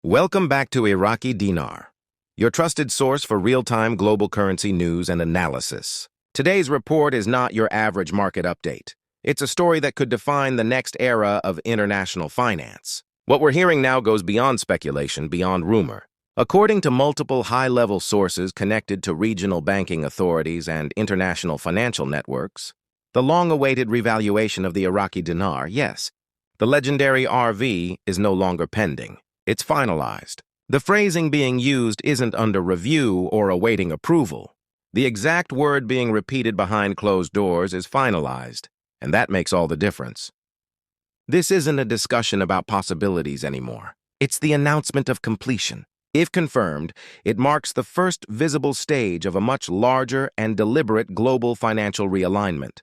Welcome back to Iraqi Dinar, your trusted source for real-time global currency news and analysis. Today's report is not your average market update. It's a story that could define the next era of international finance. What we're hearing now goes beyond speculation, beyond rumor. According to multiple high-level sources connected to regional banking authorities and international financial networks, the long-awaited revaluation of the Iraqi dinar, yes, the legendary RV, is no longer pending. It's finalized. The phrasing being used isn't under review or awaiting approval. The exact word being repeated behind closed doors is finalized, and that makes all the difference. This isn't a discussion about possibilities anymore. It's the announcement of completion. If confirmed, it marks the first visible stage of a much larger and deliberate global financial realignment.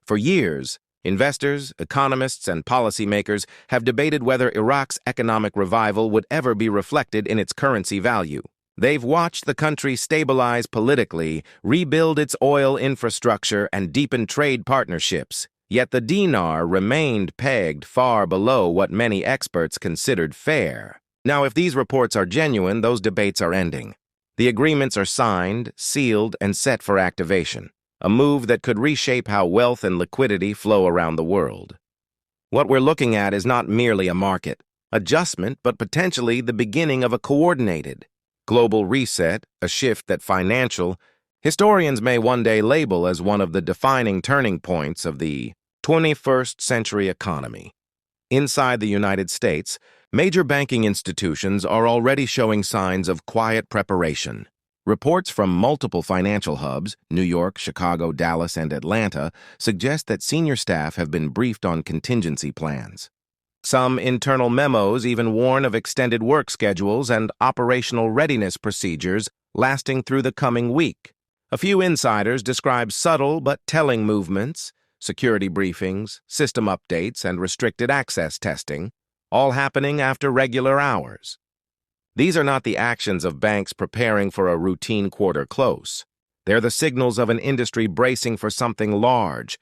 For years, investors, economists, and policymakers have debated whether Iraq's economic revival would ever be reflected in its currency value. They've watched the country stabilize politically, rebuild its oil infrastructure, and deepen trade partnerships. Yet the dinar remained pegged far below what many experts considered fair. Now, if these reports are genuine, those debates are ending. The agreements are signed, sealed, and set for activation, a move that could reshape how wealth and liquidity flow around the world. What we're looking at is not merely a market adjustment, but potentially the beginning of a coordinated global reset, a shift that financial historians may one day label as one of the defining turning points of the 21st century economy. Inside the United States, major banking institutions are already showing signs of quiet preparation. Reports from multiple financial hubs, New York, Chicago, Dallas, and Atlanta, suggest that senior staff have been briefed on contingency plans. Some internal memos even warn of extended work schedules and operational readiness procedures lasting through the coming week. A few insiders describe subtle but telling movements, security briefings, system updates, and restricted access testing, all happening after regular hours. These are not the actions of banks preparing for a routine quarter close. They're the signals of an industry bracing for something large,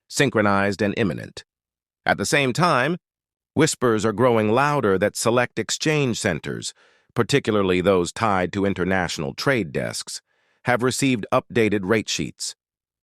synchronized, and imminent. At the same time, whispers are growing louder that select exchange centers, particularly those tied to international trade desks, have received updated rate sheets.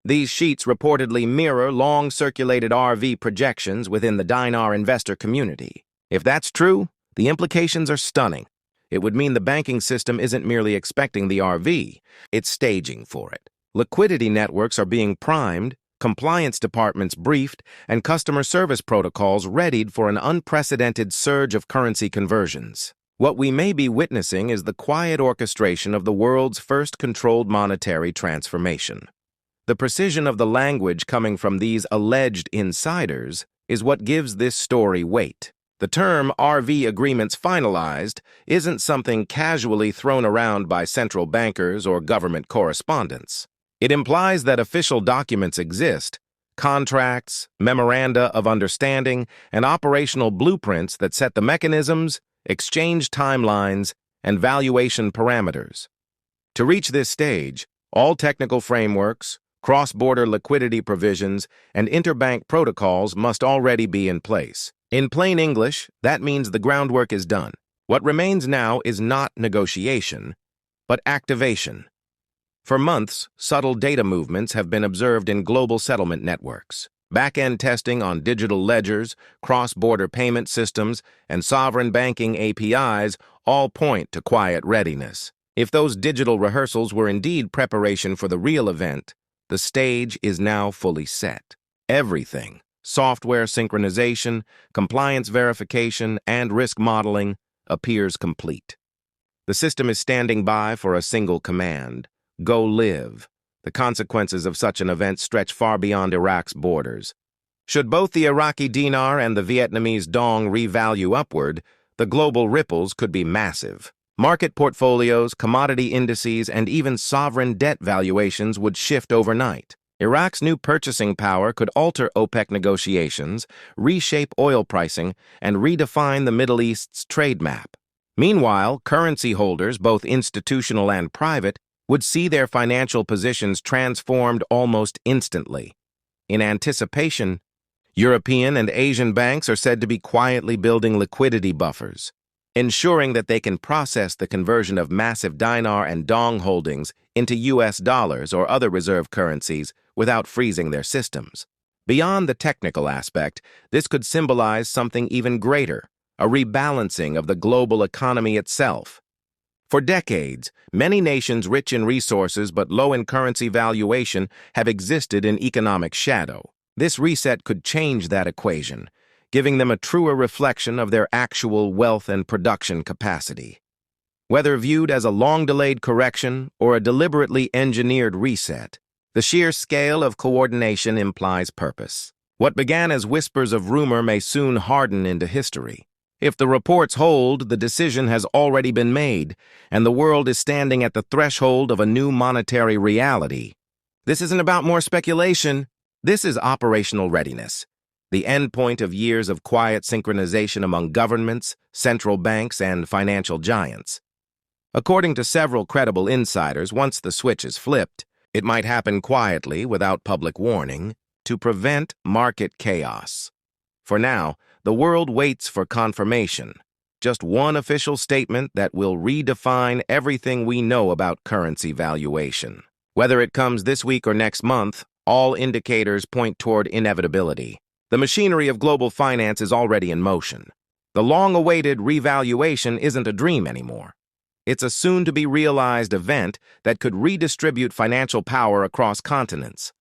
These sheets reportedly mirror long-circulated RV projections within the dinar investor community. If that's true, the implications are stunning. It would mean the banking system isn't merely expecting the RV, it's staging for it. Liquidity networks are being primed, compliance departments briefed, and customer service protocols readied for an unprecedented surge of currency conversions. What we may be witnessing is the quiet orchestration of the world's first controlled monetary transformation. The precision of the language coming from these alleged insiders is what gives this story weight. The term RV agreements finalized isn't something casually thrown around by central bankers or government correspondents. It implies that official documents exist, contracts, memoranda of understanding, and operational blueprints that set the mechanisms, exchange timelines, and valuation parameters. To reach this stage, all technical frameworks, cross-border liquidity provisions, and interbank protocols must already be in place. In plain English, that means the groundwork is done. What remains now is not negotiation, but activation. For months, subtle data movements have been observed in global settlement networks. Back-end testing on digital ledgers, cross-border payment systems, and sovereign banking APIs all point to quiet readiness. If those digital rehearsals were indeed preparation for the real event, the stage is now fully set. Everything, software synchronization, compliance verification, and risk modeling, appears complete. The system is standing by for a single command: go live. The consequences of such an event stretch far beyond Iraq's borders. Should both the Iraqi dinar and the Vietnamese Dong revalue upward, the global ripples could be massive. Market portfolios, commodity indices, and even sovereign debt valuations would shift overnight. Iraq's new purchasing power could alter OPEC negotiations, reshape oil pricing, and redefine the Middle East's trade map. Meanwhile, currency holders, both institutional and private, would see their financial positions transformed almost instantly. In anticipation, European and Asian banks are said to be quietly building liquidity buffers. ensuring that they can process the conversion of massive dinar and dong holdings into US dollars or other reserve currencies without freezing their systems. Beyond the technical aspect, this could symbolize something even greater, a rebalancing of the global economy itself. For decades, many nations rich in resources but low in currency valuation have existed in economic shadow. This reset could change that equation, giving them a truer reflection of their actual wealth and production capacity. Whether viewed as a long-delayed correction or a deliberately engineered reset, the sheer scale of coordination implies purpose. What began as whispers of rumor may soon harden into history. If the reports hold, the decision has already been made, and the world is standing at the threshold of a new monetary reality. This isn't about more speculation. This is operational readiness, the endpoint of years of quiet synchronization among governments, central banks, and financial giants. According to several credible insiders, once the switch is flipped, it might happen quietly without public warning to prevent market chaos. For now, the world waits for confirmation, just one official statement that will redefine everything we know about currency valuation. Whether it comes this week or next month, all indicators point toward inevitability. The machinery of global finance is already in motion. The long-awaited revaluation isn't a dream anymore. It's a soon-to-be-realized event that could redistribute financial power across continents.